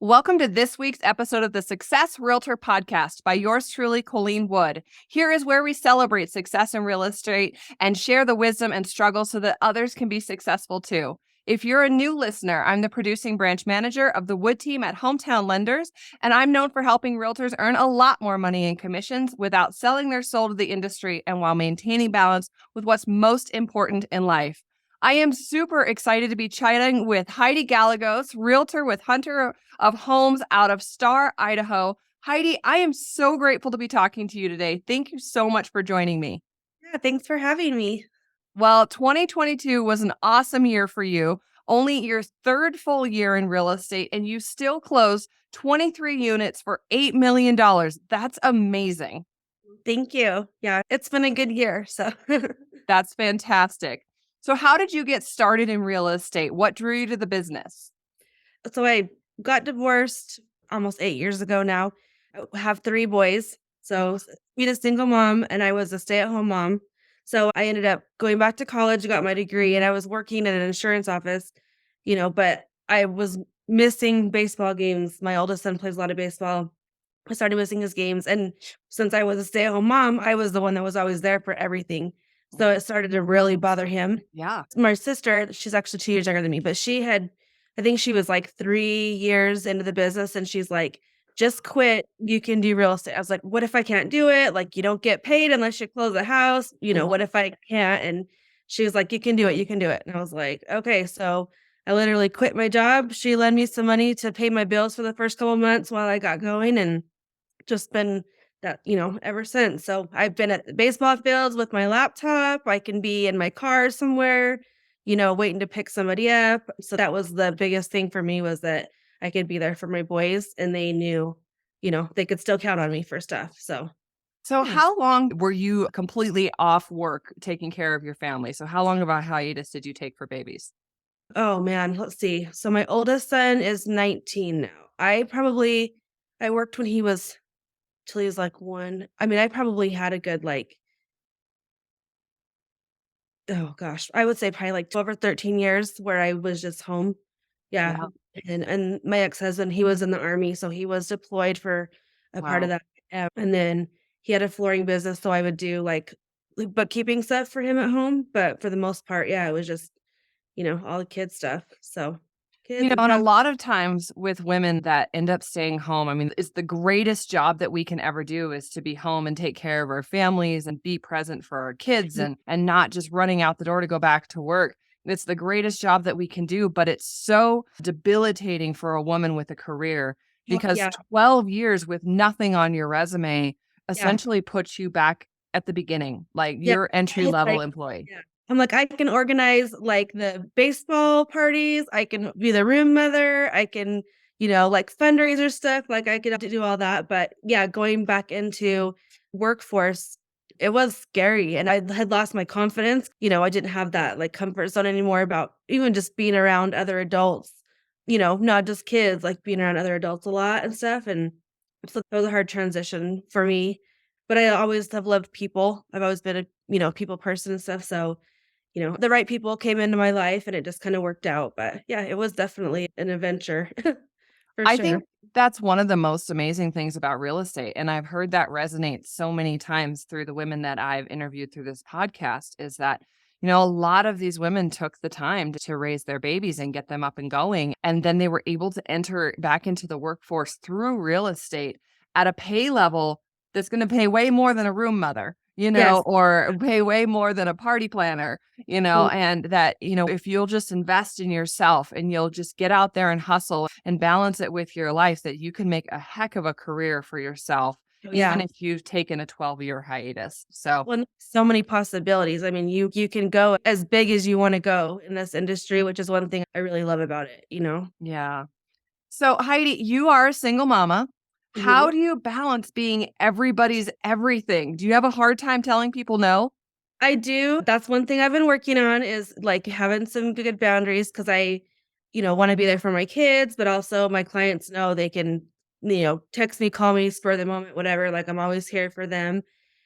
Welcome to this week's episode of the Success Realtor Podcast by yours truly, Colleen Wood. Here is where we celebrate success in real estate and share the wisdom and struggle so that others can be successful too. If you're a new listener, I'm the producing branch manager of the Wood team at Hometown Lenders, and I'm known for helping realtors earn a lot more money in commissions without selling their soul to the industry and while maintaining balance with what's most important in life. I am super excited to be chatting with Heidi Gallegos, realtor with Hunter of Homes out of Star, Idaho. Heidi, I am so grateful to be talking to you today. Thank you so much for joining me. Yeah, thanks for having me. Well, 2022 was an awesome year for you, only your third full year in real estate, and you still closed 23 units for $8 million. That's amazing. Thank you. Yeah, it's been a good year. So, That's fantastic. So how did you get started in real estate? What drew you to the business? I got divorced almost 8 years ago now. I have 3 boys. So, being a single mom, and I was a stay-at-home mom. So, I ended up going back to college, got my degree, and I was working in an insurance office, but I was missing baseball games. My oldest son plays a lot of baseball. I started missing his games. And since I was a stay-at-home mom, I was the one that was always there for everything. So it started to really bother him. Yeah. My sister, she's actually 2 years younger than me, but I think she was like 3 years into the business and she's like, just quit. You can do real estate. I was like, what if I can't do it? Like, you don't get paid unless you close the house. What if I can't? And she was like, you can do it. You can do it. And I was like, okay. So I literally quit my job. She lent me some money to pay my bills for the first couple months while I got going. And just been that, ever since. So I've been at the baseball fields with my laptop. I can be in my car somewhere, waiting to pick somebody up. So that was the biggest thing for me, was that I could be there for my boys and they knew, they could still count on me for stuff. So Yeah. how long were you completely off work taking care of your family? So how long of a hiatus did you take for babies? Oh man, let's see. So my oldest son is 19 now. I worked when he was till he was like 1. I mean, I probably had a good oh gosh, I would say probably like 12 or 13 years where I was just home. Yeah. Yeah. And my ex-husband, he was in the army, so he was deployed for a part of Wow. that. And then he had a flooring business, so I would do like bookkeeping stuff for him at home. But for the most part, yeah, it was just, all the kid stuff. So kids and And a family. lot of times with women that end up staying home, I mean, it's the greatest job that we can ever do is to be home and take care of our families and be present for our kids and not just running out the door to go back to work. It's the greatest job that we can do, but it's so debilitating for a woman with a career because Yeah. 12 years with nothing on your resume Yeah. essentially puts you back at the beginning, like Yeah. your entry It's level like employee. yeah. I'm like, I can organize like the baseball parties, I can be the room mother, I can, like fundraiser stuff, like I could do all that. But yeah, going back into workforce, it was scary and I had lost my confidence. I didn't have that like comfort zone anymore about even just being around other adults, not just kids, like being around other adults a lot and stuff. And so that was a hard transition for me. But I always have loved people. I've always been a, people person and stuff. So, the right people came into my life and it just kind of worked out. But yeah, it was definitely an adventure for I sure. think that's one of the most amazing things about real estate. And I've heard that resonate so many times through the women that I've interviewed through this podcast is that, a lot of these women took the time to raise their babies and get them up and going. And then they were able to enter back into the workforce through real estate at a pay level that's going to pay way more than a room mother, Yes. or pay way more than a party planner, and that, if you'll just invest in yourself and you'll just get out there and hustle and balance it with your life, that you can make a heck of a career for yourself, even Yeah. if you've taken a 12-year hiatus. So, Well, so many possibilities. I mean, you can go as big as you want to go in this industry, which is one thing I really love about it. yeah. So, Heidi, you are a single mama. How Mhm. do you balance being everybody's everything? Do you have a hard time telling people no? I do. That's one thing I've been working on, is like having some good boundaries, because I, want to be there for my kids, but also my clients know they can, text me, call me, spur of the moment, whatever. Like, I'm always here for them.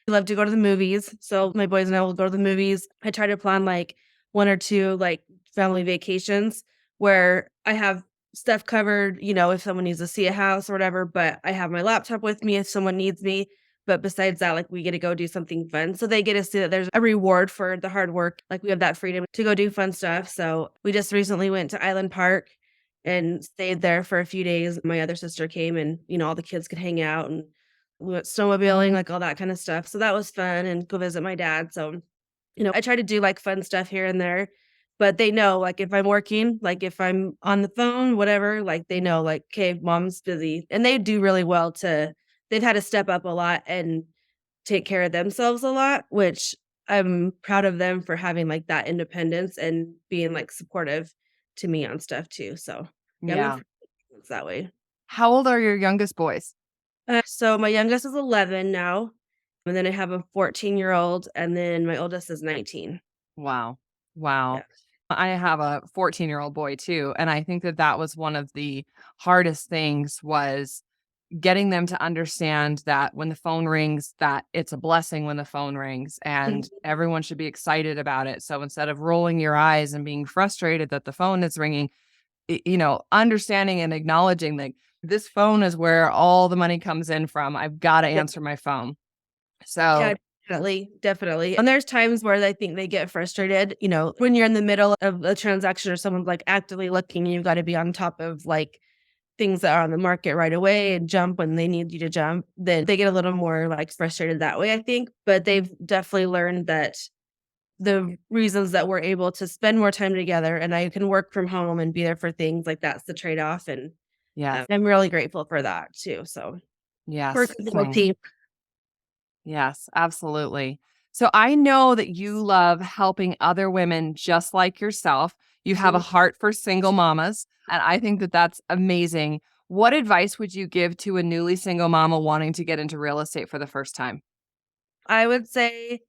I love to go to the movies. So my boys and I will go to the movies. I try to plan like 1 or 2 like family vacations where I have stuff covered, if someone needs to see a house or whatever, but I have my laptop with me if someone needs me. But besides that, like we get to go do something fun. So they get to see that there's a reward for the hard work. Like we have that freedom to go do fun stuff. So we just recently went to Island Park and stayed there for a few days. My other sister came and, all the kids could hang out and we went snowmobiling, like all that kind of stuff. So that was fun and go visit my dad. So, I try to do like fun stuff here and there, but they know like if I'm working, like if I'm on the phone, whatever, like they know like, okay, mom's busy. And they do really well they've had to step up a lot and take care of themselves a lot, which I'm proud of them for having like that independence and being like supportive to me on stuff too. So yeah, Yeah. it's that way. How old are your youngest boys? So my youngest is 11 now, and then I have a 14-year-old, and then my oldest is 19. Wow. Wow. Yeah. I have a 14-year-old boy too, and I think that that was one of the hardest things was getting them to understand that when the phone rings, that it's a blessing when the phone rings and Mhm. everyone should be excited about it. So instead of rolling your eyes and being frustrated that the phone is ringing, understanding and acknowledging that this phone is where all the money comes in from. I've got to Yeah, answer my phone. yeah, So, definitely, definitely. And there's times where I think they get frustrated, when you're in the middle of a transaction or someone's like actively looking, you've got to be on top of like things that are on the market right away and jump when they need you to jump. Then they get a little more like frustrated that way, I think. But they've definitely learned that the reasons that we're able to spend more time together and I can work from home and be there for things like that's the trade off. And yes, I'm really grateful for that too. So we're a yes, good little same. team. Yes, absolutely. So I know that you love helping other women just like yourself. You have a Mhm. heart for single mamas, and I think that that's amazing. What advice would you give to a newly single mama wanting to get into real estate for the first time? I would say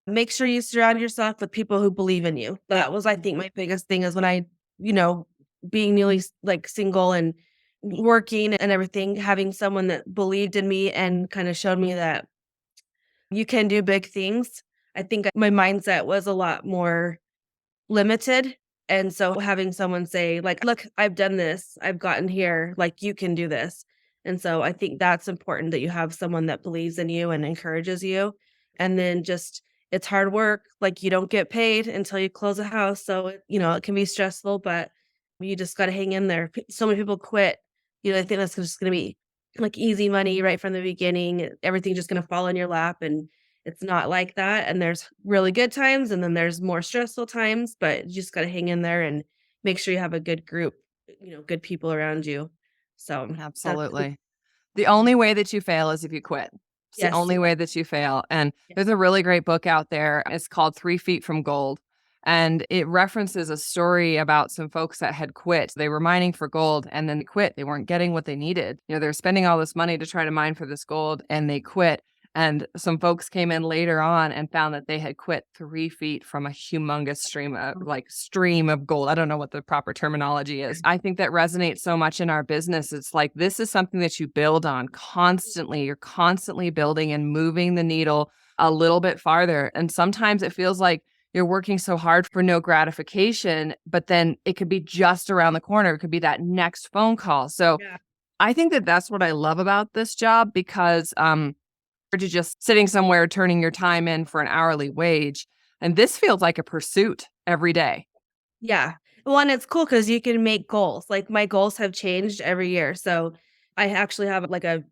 make sure you surround yourself with people who believe in you. That was, I think, my biggest thing is when you know, being newly like single and working and everything, having someone that believed in me and kind of showed me that you can do big things. I think my mindset was a lot more limited. And so having someone say like, "Look, I've done this. I've gotten here. Like you can do this." And so I think that's important that you have someone that believes in you and encourages you. And then just it's hard work. Like you don't get paid until you close a house. So, it can be stressful, but you just got to hang in there. So many people quit. I think that's just going to be like easy money right from the beginning. Everything's just going to fall in your lap and it's not like that, and there's really good times, and then there's more stressful times, but you just gotta hang in there and make sure you have a good group, good people around you. So, that's Absolutely. The only way that you fail is if you quit. It's the yes, only way that you fail, and yeah, there's a really great book out there, it's called 3 Feet from Gold, and it references a story about some folks that had quit. They were mining for gold and then they quit. They weren't getting what they needed. They were spending all this money to try to mine for this gold and they quit. And some folks came in later on and found that they had quit 3 feet from a humongous stream of gold. I don't know what the proper terminology is. I think that resonates so much in our business. It's like this is something that you build on constantly. You're constantly building and moving the needle a little bit farther. And sometimes it feels like you're working so hard for no gratification, but then it could be just around the corner. It could be that next phone call. So yeah, I think that that's what I love about this job because you're just sitting somewhere turning your time in for an hourly wage. And this feels like a pursuit every day. yeah. Well, and it's cool because you can make goals, like, my goals have changed every year, so I actually have, like, a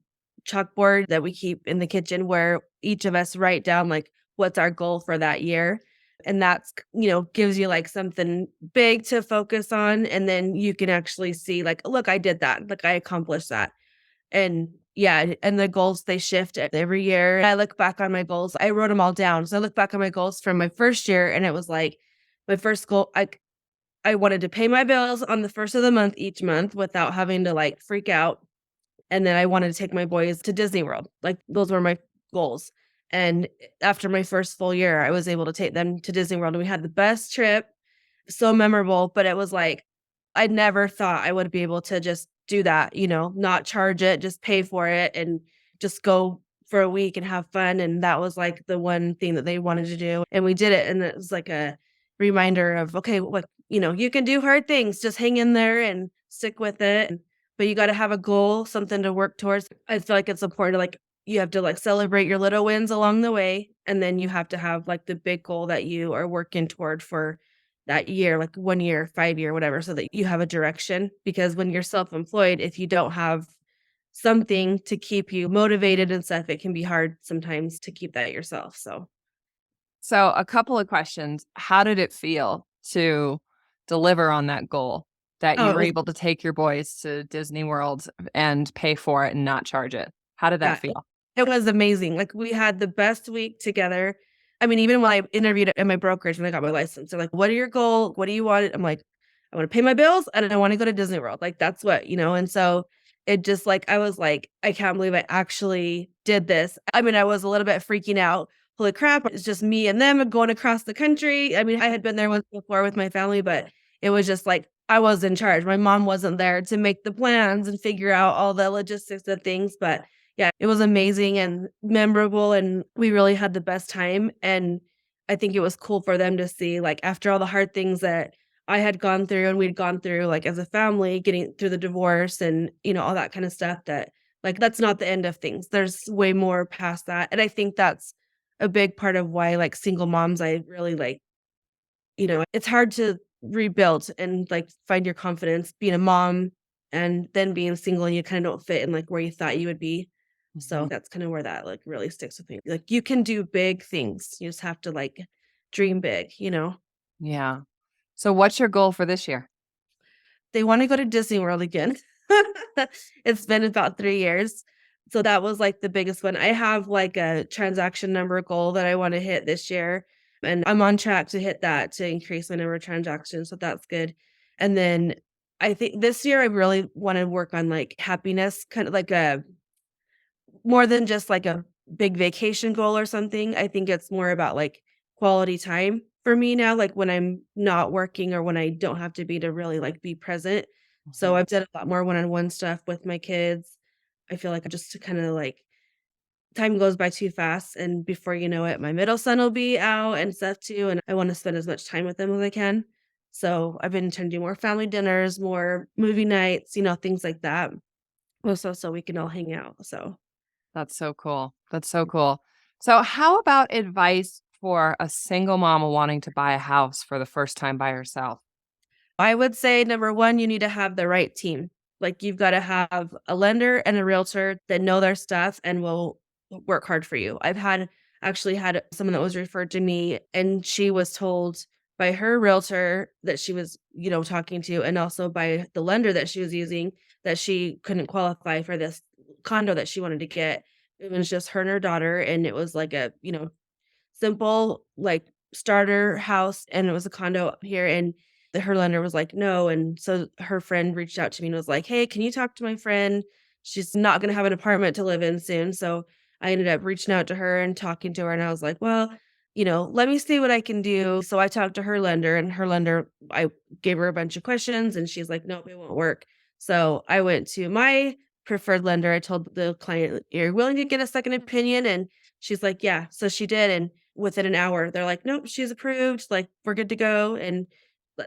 chalkboard that we keep in the kitchen where each of us write down, like, what's our goal for that year, and that's gives you, like, something big to focus on, and then you can actually see, like, "Look, I did that, like, I accomplished that." And yeah, and the goals, they shift every year. I look back on my goals, I wrote them all down, so I look back on my goals from my first year, and it was like, my first goal, I wanted to pay my bills on the 1st of the month each month without having to, like, freak out. And then I wanted to take my boys to Disney World. Like, those were my goals. And after my first full year, I was able to take them to Disney World, and we had the best trip, so memorable, but it was like, I never thought I would be able to just do that, not charge it, just pay for it, and just go for a week and have fun, and that was, like, the one thing that they wanted to do, and we did it, and it was like a reminder of, "Okay, like, you can do hard things, just hang in there and stick with it, but you gotta have a goal, something to work towards. I feel like it's important to, like you have to, like, celebrate your little wins along the way, and then you have to have, like, the big goal that you are working toward for that year, like 1 year, 5 year, whatever, so that you have a direction, because when you're self-employed, if you don't have something to keep you motivated and stuff, it can be hard sometimes to keep that yourself, so So, a couple of questions. How did it feel to deliver on that goal that oh, you it were was able to take your boys to Disney World and pay for it and not charge it? How did that yeah, feel? it was amazing, like, we had the best week together. I mean, even when I interviewed at my brokerage when I got my license, they're like, "What are your goal? What do you want?" I'm like, "I wanna pay my bills, and I wanna go to Disney World," like, that's what and so it just, like I was like, "I can't believe I actually did this." I mean, I was a little bit freaking out. Holy crap, it's just me and them going across the country. I mean, I had been there once before with my family, but it was just like I was in charge. My mom wasn't there to make the plans and figure out all the logistics of things, but yeah, it was amazing and memorable, and we really had the best time, and I think it was cool for them to see, like, after all the hard things that I had gone through and we'd gone through, like, as a family, getting through the divorce and, all that kinda stuff that, like, that's not the end of things. There's way more past that, and I think that's a big part of why, like, single moms, I really, like it's hard to rebuild and, like, find your confidence being a mom and then being single and you kinda don't fit in, like, where you thought you would be. So Mhm. that's kinda where that, like, really sticks with me. Like, you can do big things. You just have to, like, dream big. Yeah. So, what's your goal for this year? They wanna go to Disney World again. It's been about 3 years. So that was, like, the biggest one. I have, like, a transaction number goal that I wanna hit this year, and I'm on track to hit that to increase my number of transactions, so that's good. And then I think this year I really wanna work on, like, happiness, kind of like a more than just like a big vacation goal or something. I think it's more about, like, quality time for me now, like, when I'm not working or when I don't have to be to really, like, be present. So Mhm. I've done a lot more one-on-one stuff with my kids. I feel like just to kinda, like time goes by too fast, and before you know it, my middle son will be out and stuff too, and I wanna spend as much time with them as I can. So I've been trying to do more family dinners, more movie nights, things like that. So we can all hang out, so That's so cool. That's so cool. So, how about advice for a single mama wanting to buy a house for the first time by herself? I would say number 1, you need to have the right team. Like, you've gotta have a lender and a realtor that know their stuff and will work hard for you. I've actually had someone that was referred to me, and she was told by her realtor that she was, talking to, and also by the lender that she was using, that she couldn't qualify for this condo that she wanted to get. It was just her and her daughter, and it was like a, simple, like, starter house, and it was a condo up here, and her lender was like, "No," and so her friend reached out to me and was like, "Hey, can you talk to my friend? She's not gonna have an apartment to live in soon." So I ended up reaching out to her and talking to her, and I was like, "Well, let me see what I can do." So I talked to her lender, and her lender I gave her a bunch of questions, and she's like, "Nope, it won't work." So I went to my preferred lender. I told the client, "You're willing to get a second opinion?" And she's like, "Yeah." So she did, and within an hour, they're like, "Nope, she's approved, like, we're good to go," and,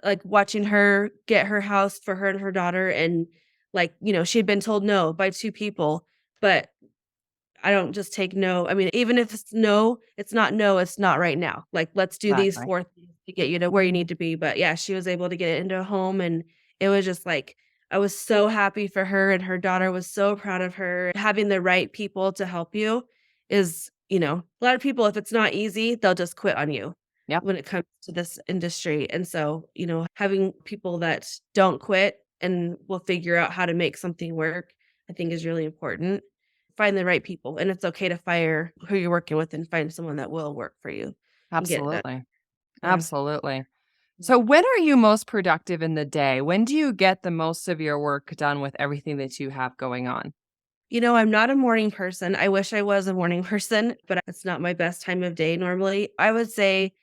like, watching her get her house for her and her daughter and, like, she had been told no by 2 people, but I don't just take no. I mean, even if it's no, it's not right now. Like, let's do these Exactly. 4 things to get you to where you need to be, but yeah, she was able to get it into a home, and it was just like I was so happy for her, and her daughter was so proud of her. Having the right people to help you is, a lot of people, if it's not easy, they'll just quit on you Yep. when it comes to this industry, and so, having people that don't quit and will figure out how to make something work, I think is really important. Find the right people, and it's okay to fire who you're working with and find someone that will work for you and get it done. Absolutely. Yeah. Absolutely. Yeah. So, when are you most productive in the day? When do you get the most of your work done with everything that you have going on? I'm not a morning person. I wish I was a morning person, but it's not my best time of day normally. I would say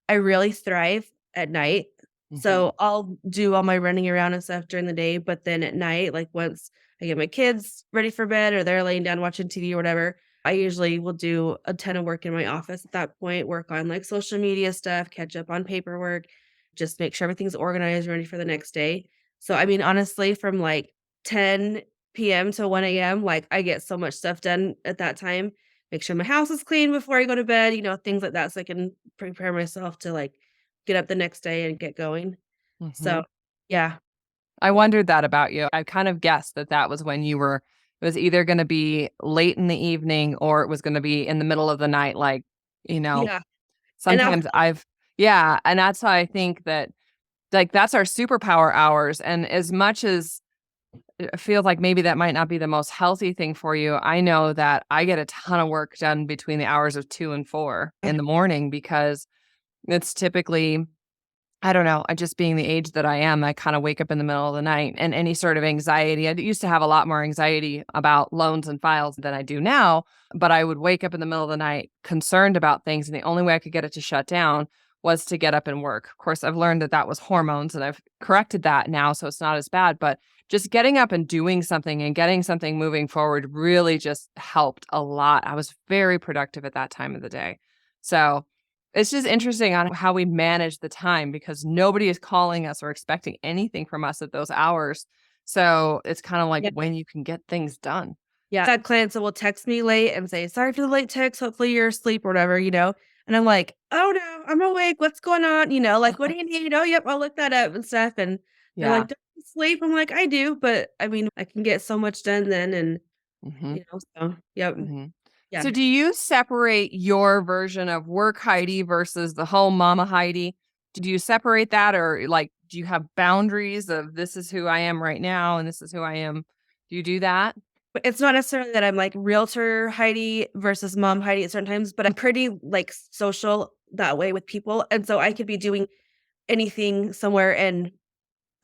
I really thrive at night. Mhm. So I'll do all my running around and stuff during the day, but then at night, like once I get my kids ready for bed or they're laying down watching TV or whatever, I usually will do a ton of work in my office at that point, work on like social media stuff, catch up on paperwork, just make sure everything's organized, ready for the next day. So, I mean, honestly, from like 10 p.m. to 1 a.m., like I get so much stuff done at that time. Make sure my house is clean before I go to bed, things like that so I can prepare myself to like get up the next day and get going. So, Mhm. yeah. I wondered that about you. I kind of guessed that that was when it was either gonna be late in the evening or it was gonna be in the middle of the night, like, you know, Yeah. And I'll sometimes I've yeah, and that's why I think that, like, that's our superpower hours, and as much as it feels like maybe that might not be the most healthy thing for you, I know that I get a ton of work done between the hours of 2 and 4 in the morning because it's typically I don't know, I just being the age that I am, I kinda wake up in the middle of the night, and any sort of anxiety I used to have a lot more anxiety about loans and files than I do now, but I would wake up in the middle of the night concerned about things, and the only way I could get it to shut down was to get up and work. Of course, I've learned that that was hormones, and I've corrected that now, so it's not as bad, but just getting up and doing something and getting something moving forward really just helped a lot. I was very productive at that time of the day. So it's just interesting on how we manage the time because nobody is calling us or expecting anything from us at those hours. So it's kind of like yeah. when you can get things done. Yeah. I've had clients that will text me late and say, "Sorry for the late text. Hopefully you're asleep," or whatever. And I'm like, "Oh no, I'm awake. What's going on?" Like, "What do you need?" "Oh, yep, I'll look that up," and stuff. And they're Yeah. like, "Don't you sleep?" I'm like, "I do, but I mean, I can get so much done then." And Mhm. so yep. Mhm. Yeah. So do you separate your version of work Heidi versus the home mama Heidi? Do you separate that or like do you have boundaries of this is who I am right now and this is who I am? Do you do that? But it's not necessarily that I'm like realtor Heidi versus mom Heidi at certain times, but I'm pretty like social that way with people. And so I could be doing anything somewhere and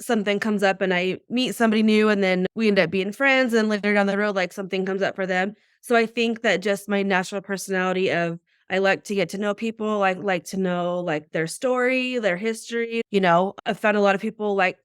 something comes up and I meet somebody new and then we end up being friends and later down the road, like something comes up for them. So I think that just my natural personality of I like to get to know people. I like to know like their story, their history. I've found a lot of people like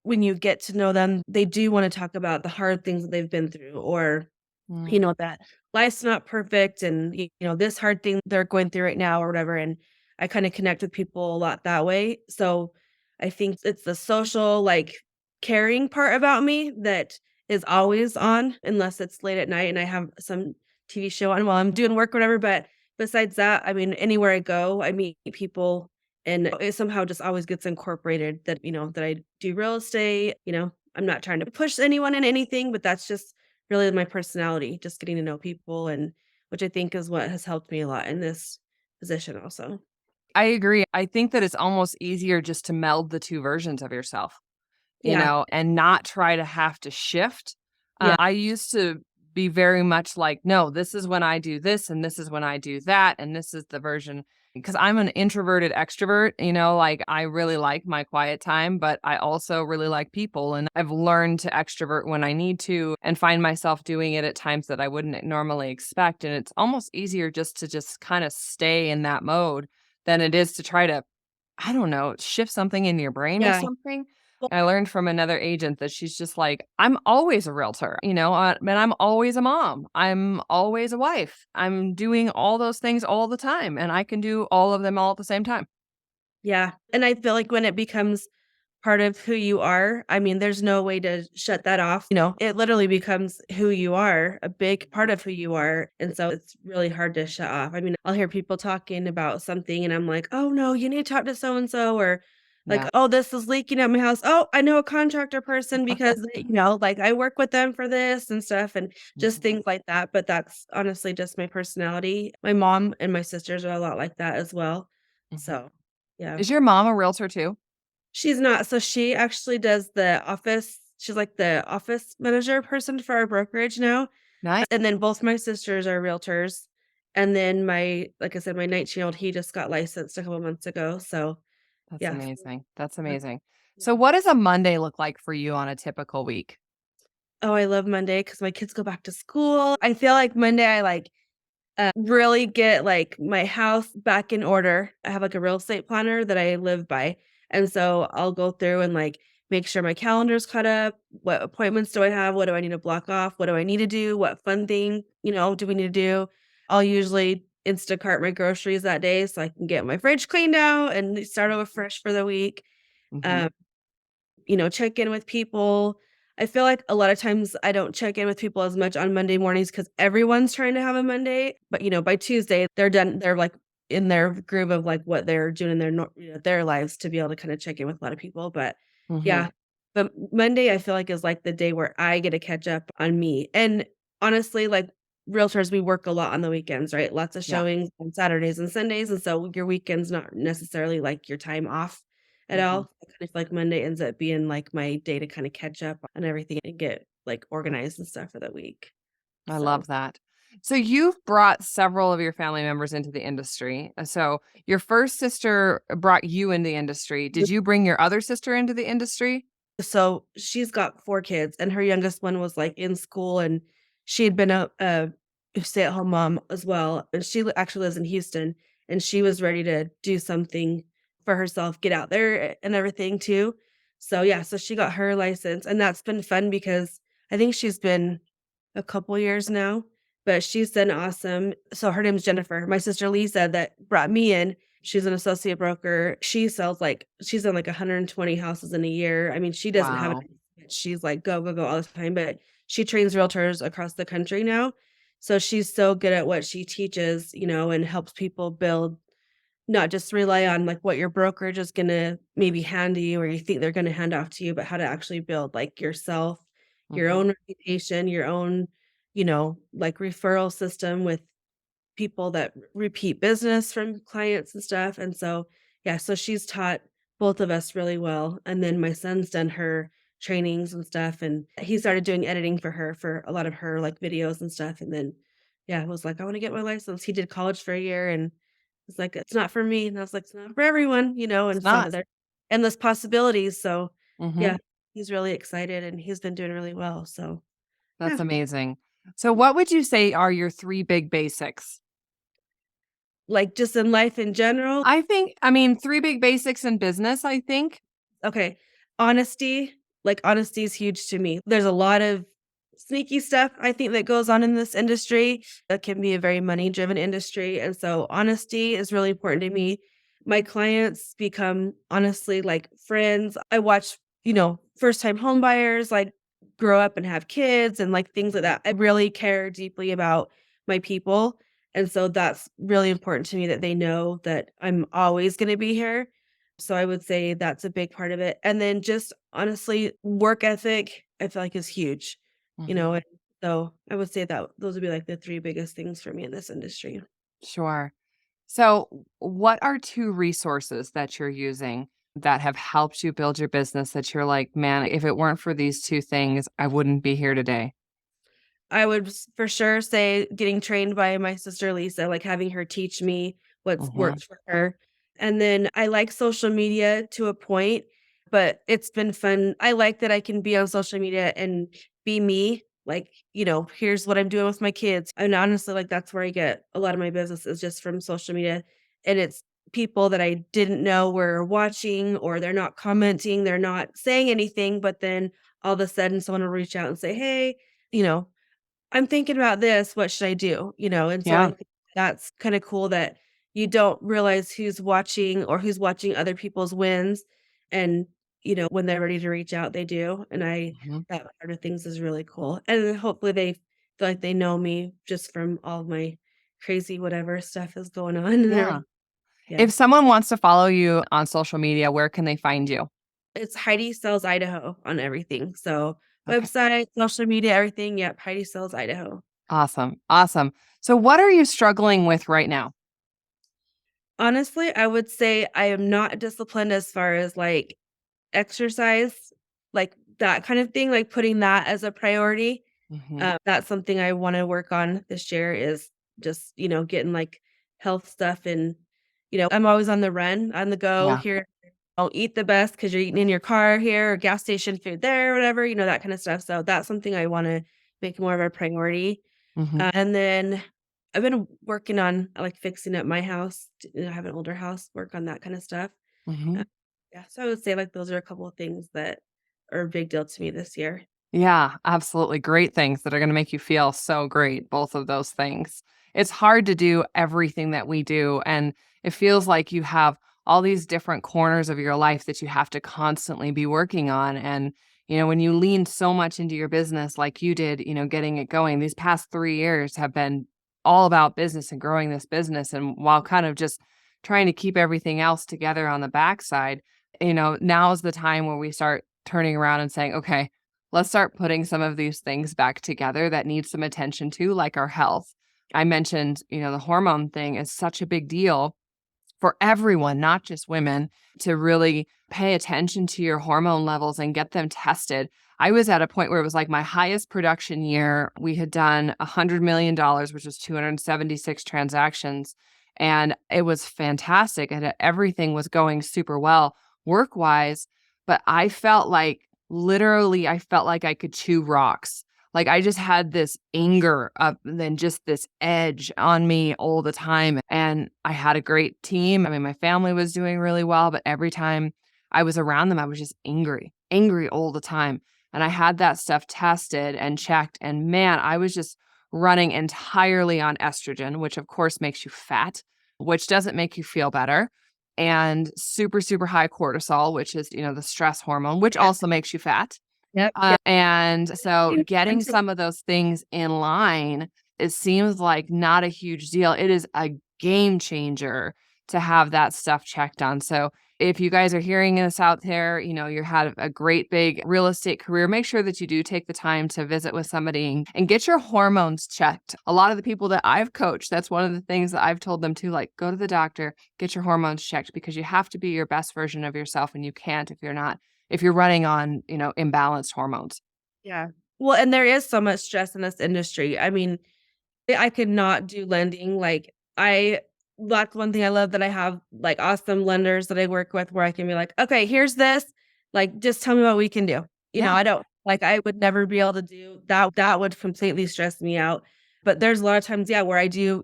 when you get to know them, they do want to talk about the hard things that they've been through or Mm. that life's not perfect and this hard thing they're going through right now or whatever. And I kind of connect with people a lot that way. So I think it's the social like caring part about me that is always on unless it's late at night and I have some TV show on while I'm doing work or whatever. But besides that, I mean, anywhere I go, I meet people and it somehow just always gets incorporated that I do real estate. I'm not trying to push anyone in anything, but that's just really my personality, just getting to know people and which I think is what has helped me a lot in this position also. I agree. I think that it's almost easier just to meld the 2 versions of yourself. Yeah. And not try to have to shift. Yeah. I used to be very much like, no, this is when I do this and this is when I do that. And this is the version because I'm an introverted extrovert, like I really like my quiet time, but I also really like people. And I've learned to extrovert when I need to and find myself doing it at times that I wouldn't normally expect. And it's almost easier just kind of stay in that mode than it is to try to, I don't know, shift something in your brain or Yeah. something. Well, I learned from another agent that she's just like, "I'm always a realtor, and I'm always a mom. I'm always a wife. I'm doing all those things all the time, and I can do all of them all at the same time." yeah, and I feel like when it becomes part of who you are, I mean, there's no way to shut that off. It literally becomes who you are, a big part of who you are, and so it's really hard to shut off. I mean, I'll hear people talking about something and I'm like, "Oh, no, you need to talk to so and so," or like, Yeah. "Oh, this is leaking at my house. Oh, I know a contractor person because like I work with them for this and stuff," and just Mhm, things like that, but that's honestly just my personality. My mom and my sisters are a lot like that as well. mhm. So, yeah. Is your mom a realtor too? She's not. So she actually does the office she's like the office manager person for our brokerage now, Nice. and then both my sisters are realtors, and then like I said, my 19-year-old, he just got licensed a couple months ago, so That's yeah. amazing. That's Yeah, amazing. So yeah. what does a Monday look like for you on a typical week? Oh, I love Monday because my kids go back to school. I feel like Monday I, like, really get, like, my house back in order. I have, like, a real estate planner that I live by, and so I'll go through and, like, make sure my calendar's caught up. What appointments do I have? What do I need to block off? What do I need to do? What fun thing, do we need to do? I'll usually Instacart my groceries that day so I can get my fridge cleaned out and start over fresh for the week. Mhm. Um check in with people. I feel like a lot of times I don't check in with people as much on Monday mornings because everyone's trying to have a Monday. But, by Tuesday, they're done. They're like in their groove of like what they're doing in their lives to be able to kind of check in with a lot of people. But Mhm. yeah, but Monday I feel like is like the day where I get to catch up on me. And honestly, like realtors, we work a lot on the weekends, right? Lots of Yeah. showings on Saturdays and Sundays. And so your weekend's not necessarily like your time off at Mhm. all. I kind of feel like Monday ends up being like my day to kind of catch up on everything and get like organized and stuff for the week. I So love that. So you've brought several of your family members into the industry. So your first sister brought you into the industry. Did you bring your other sister into the industry? So she's got 4 kids, and her youngest one was, like, in school, and she had been a stay-at-home mom as well, and she actually lives in Houston, and she was ready to do something for herself, get out there and everything too. So, yeah, so she got her license, and that's been fun because I think she's been a couple years now, but she's done awesome. So her name's Jennifer. My sister Lisa that brought me in, she's an associate broker. She's done like 120 houses in a year. I mean, she doesn't have Wow. it. She's like go, go, go all the time, but she trains realtors across the country now. So she's so good at what she teaches, and helps people build, not just rely on like what your brokerage is gonna maybe hand to you or you think they're gonna hand off to you, but how to actually build like yourself, your Mhm. own reputation, your own, like referral system with people that repeat business from clients and stuff. And so, yeah, so she's taught both of us really well. And then my son's done her trainings and stuff. And he started doing editing for her for a lot of her like videos and stuff. And then, yeah, was like, I want to get my license. He did college for a year and was like, it's not for me. And I was like, it's not for everyone, It's and so not. there endless possibilities. So Mhm. yeah, he's really excited and he's been doing really well. So That's yeah. amazing. So what would you say are your 3 big basics? Like just in life in general. I mean, 3 big basics in business, I think. Okay. Honesty, like, honesty is huge to me. There's a lot of sneaky stuff I think that goes on in this industry that can be a very money-driven industry, and so honesty is really important to me. My clients become, honestly, like, friends. I watch, first-time home buyers, like, grow up and have kids and, like, things like that. I really care deeply about my people, and so that's really important to me that they know that I'm always gonna be here. So I would say that's a big part of it. And then just honestly, work ethic, I feel like is huge, Mhm. and so I would say that those would be like the 3 biggest things for me in this industry. Sure. So, what are 2 resources that you're using that have helped you build your business that you're like, "Man, if it weren't for these 2 things, I wouldn't be here today?" I would for sure say getting trained by my sister Lisa, like having her teach me what's Mhm. worked for her. And then I like social media to a point, but it's been fun. I like that I can be on social media and be me. Like, here's what I'm doing with my kids. And honestly, like that's where I get a lot of my business is just from social media. And it's people that I didn't know were watching or they're not commenting, they're not saying anything, but then all of a sudden someone will reach out and say, hey, you know, I'm thinking about this, what should I do? And so I Yeah. think that's kinda cool that you don't realize who's watching or who's watching other people's wins, and, when they're ready to reach out, they do, and Mhm. that part of things is really cool, and then hopefully they feel like they know me just from all of my crazy whatever stuff is going on and Yeah. yeah. If someone wants to follow you on social media, where can they find you? It's Heidi Sells Idaho on everything, so Okay. website, social media, everything, yep, Heidi Sells Idaho. Awesome. Awesome. So, what are you struggling with right now? Honestly, I would say I am not disciplined as far as, like, exercise, like, that kind of thing, like, putting that as a priority. Mhm. That's something I wanna work on this year is just, getting, like, health stuff and, I'm always on the run, on the go Yeah. here. Don't eat the best because 'cause you're eating in your car here or gas station food there, whatever, that kinda stuff, so that's something I wanna make more of a priority. Mhm. And then I've been working on, like, fixing up my house, I have an older house, work on that kinda stuff. Uh, Mhm. yeah, so I would say, like, those are a couple of things that are a big deal to me this year. Yeah, absolutely. Great things that are going to make you feel so great, both of those things. It's hard to do everything that we do. And it feels like you have all these different corners of your life that you have to constantly be working on. And, when you lean so much into your business like you did, getting it going, these past 3 years have been all about business and growing this business. And while kind of just trying to keep everything else together on the backside, now is the time where we start turning around and saying, okay, let's start putting some of these things back together that need some attention to, like our health. I mentioned, the hormone thing is such a big deal for everyone, not just women, to really pay attention to your hormone levels and get them tested. I was at a point where it was like my highest production year. We had done $100 million, which was 276 transactions. And it was fantastic. And everything was going super well work wise. But I felt like I felt like I could chew rocks. Like I just had this anger up and then just this edge on me all the time. And I had a great team. I mean, my family was doing really well, but every time I was around them, I was just angry all the time. And I had that stuff tested and checked. And man, I was just running entirely on estrogen, which of course makes you fat, which doesn't make you feel better. And super, super high cortisol, which is, the stress hormone, which also makes you fat. Yep. And so Yep. getting some of those things in line, it seems like not a huge deal. It is a game changer to have that stuff checked on. So if you guys are hearing this out there, you had a great big real estate career, make sure that you do take the time to visit with somebody and get your hormones checked. A lot of the people that I've coached, that's one of the things that I've told them to, like, go to the doctor, get your hormones checked, because you have to be your best version of yourself, and you can't if you're running on, imbalanced hormones. Yeah. Well, and there is so much stress in this industry. I mean, I could not do lending. Like, that's one thing I love, that I have like awesome lenders that I work with where I can be like, okay, here's this. Like, just tell me what we can do. Yeah. I don't like, I would never be able to do that. That would completely stress me out. But there's a lot of times, yeah, where I do,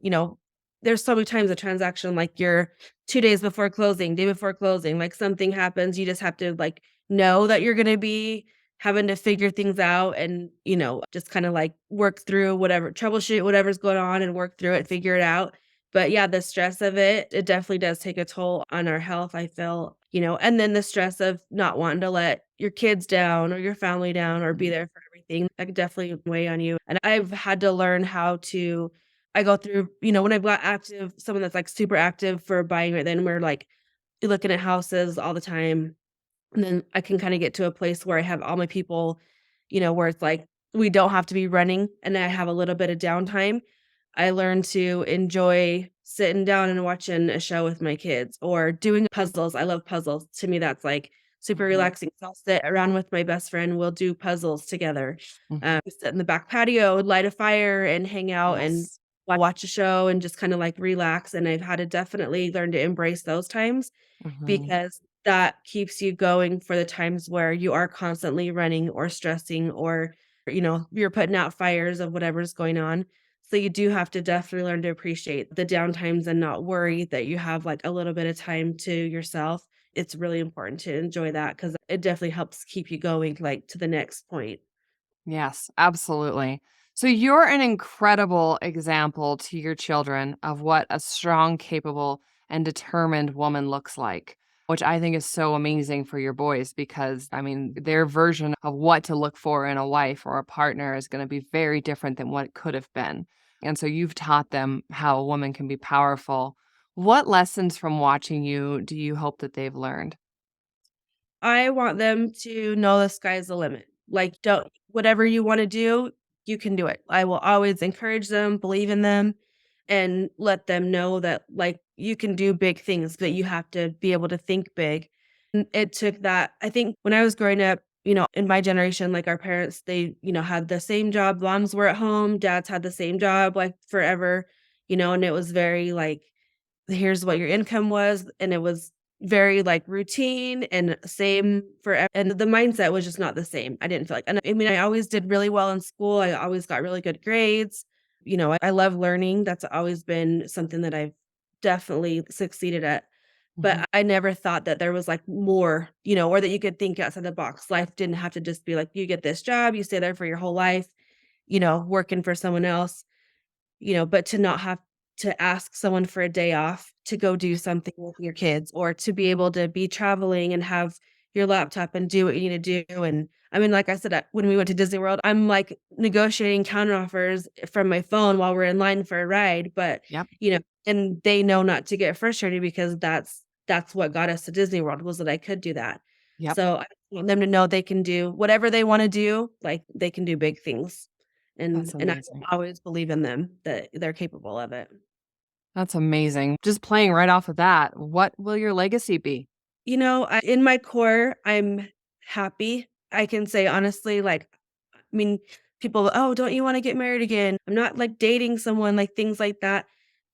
there's so many times a transaction, like you're 2 days before closing, day before closing, like something happens. You just have to like know that you're going to be having to figure things out and, just kind of like work through whatever, troubleshoot whatever's going on and work through it, figure it out. But yeah, the stress of it definitely does take a toll on our health, I feel, and then the stress of not wanting to let your kids down or your family down or be there for everything. That could definitely weigh on you. And I've had to learn how to, I go through, when I've got active, someone that's like super active for buying right then, we're like looking at houses all the time. And then I can kinda get to a place where I have all my people, where it's like, we don't have to be running and I have a little bit of downtime. I learned to enjoy sitting down and watching a show with my kids or doing puzzles. I love puzzles. To me, that's, like, super Mhm. relaxing. So I'll sit around with my best friend, we'll do puzzles together. Mhm. Sit in the back patio, light a fire, and hang out and Yes. watch a show and just kinda, like, relax, and I've had to definitely learn to embrace those times Mhm. because that keeps you going for the times where you are constantly running or stressing or, you're putting out fires of whatever's going on. So you do have to definitely learn to appreciate the downtimes and not worry that you have like a little bit of time to yourself. It's really important to enjoy that because it definitely helps keep you going like to the next point. Yes, absolutely. So you're an incredible example to your children of what a strong, capable, and determined woman looks like, which I think is so amazing for your boys because, I mean, their version of what to look for in a wife or a partner is going to be very different than what it could have been. And so you've taught them how a woman can be powerful. What lessons from watching you do you hope that they've learned? I want them to know the sky's the limit. Like, don't whatever you wanna do, you can do it. I will always encourage them, believe in them, and let them know that, like, you can do big things, but you have to be able to think big. And it took that I think when I was growing up, in my generation, like, our parents, they, had the same job, moms were at home, dads had the same job, like, forever, and it was very, like, here's what your income was, and it was very, like, routine and same for and the mindset was just not the same. I didn't feel like and I mean, I always did really well in school, I always got really good grades, I love learning, that's always been something that I've definitely succeeded at, but Mhm. I never thought that there was, like, more, or that you could think outside the box. Life didn't have to just be like, you get this job, you stay there for your whole life, working for someone else, but to not have to ask someone for a day off to go do something with your kids, or to be able to be traveling and have your laptop and do what you need to do. And I mean, like I said, when we went to Disney World, I'm like negotiating counteroffers from my phone while we're in line for a ride. But, Yep. and they know not to get frustrated because that's what got us to Disney World, was that I could do that. Yep. So I want them to know they can do whatever they wanna do, like, they can do big things. That's And I amazing. always believe in them, that they're capable of it. That's amazing. Just playing right off of that, what will your legacy be? In my core, I'm happy. I can say honestly, like, I mean, people, "Oh, don't you wanna get married again?" I'm not, like, dating someone, like, things like that,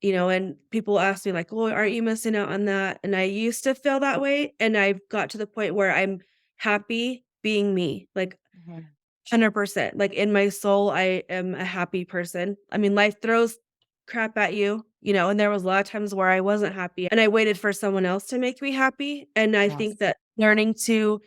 and people ask me like, "Well, aren't you missing out on that?" And I used to feel that way, and I've got to the point where I'm happy being me, like, Mhm. 100%. Like, in my soul, I am a happy person. I mean, life throws crap at you, and there was a lot of times where I wasn't happy, and I waited for someone else to make me happy, and I think Yes. that learning to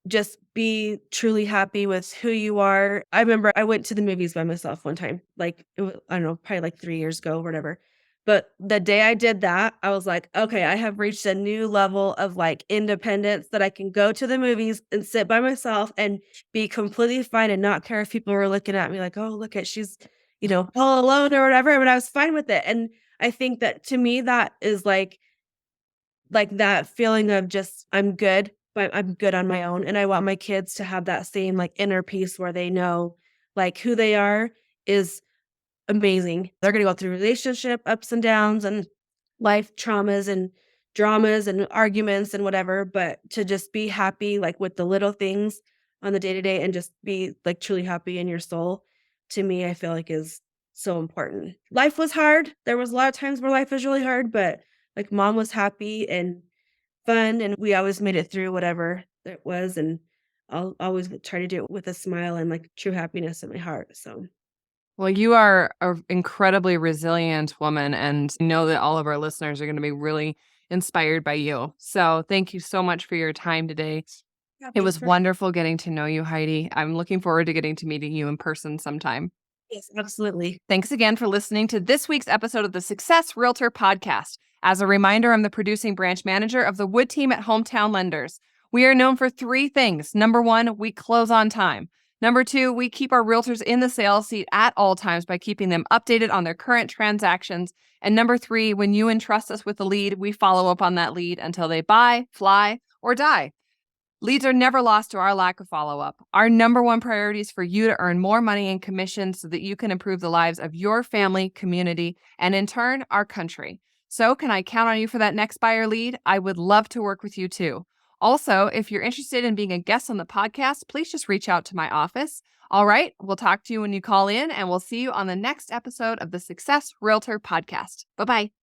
just be truly happy with who you are. I remember I went to the movies by myself one time, like, I don't know, probably like 3 years ago or whatever. But the day I did that, I was like, "Okay, I have reached a new level of, like, independence, that I can go to the movies and sit by myself and be completely fine and not care if people were looking at me like, 'Oh, look at she's, all alone,' or whatever," but I was fine with it. And I think that to me, that is like that feeling of just, I'm good, but I'm good on my own, and I want my kids to have that same, like, inner peace where they know, like, who they are is amazing. They're gonna go through relationship ups and downs and life traumas and dramas and arguments and whatever, but to just be happy, like, with the little things on the day to day and just be, like, truly happy in your soul, to me, I feel like is so important. Life was hard. There was a lot of times where life was really hard, but, like, mom was happy and fun, and we always made it through whatever it was, and I'll always try to do it with a smile and, like, true happiness in my heart, so Well, you are an incredibly resilient woman, and know that all of our listeners are going to be really inspired by you. So, thank you so much for your time today. yeah, It thanks was for wonderful getting to know you, Heidi. I'm looking forward to getting to meeting you in person sometime. yes, absolutely. Thanks again for listening to this week's episode of the Success Realtor Podcast. As a reminder, I'm the producing branch manager of the Wood team at Hometown Lenders. We are known for three things. Number one, we close on time. Number two, we keep our realtors in the sales seat at all times by keeping them updated on their current transactions. And number three, when you entrust us with a lead, we follow up on that lead until they buy, fly, or die. Leads are never lost to our lack of follow up. Our number one priority is for you to earn more money in commissions so that you can improve the lives of your family, community, and in turn, our country. So, can I count on you for that next buyer lead? I would love to work with you too. Also, if you're interested in being a guest on the podcast, please just reach out to my office. All right, we'll talk to you when you call in, and we'll see you on the next episode of the Success Realtor Podcast. Bye bye.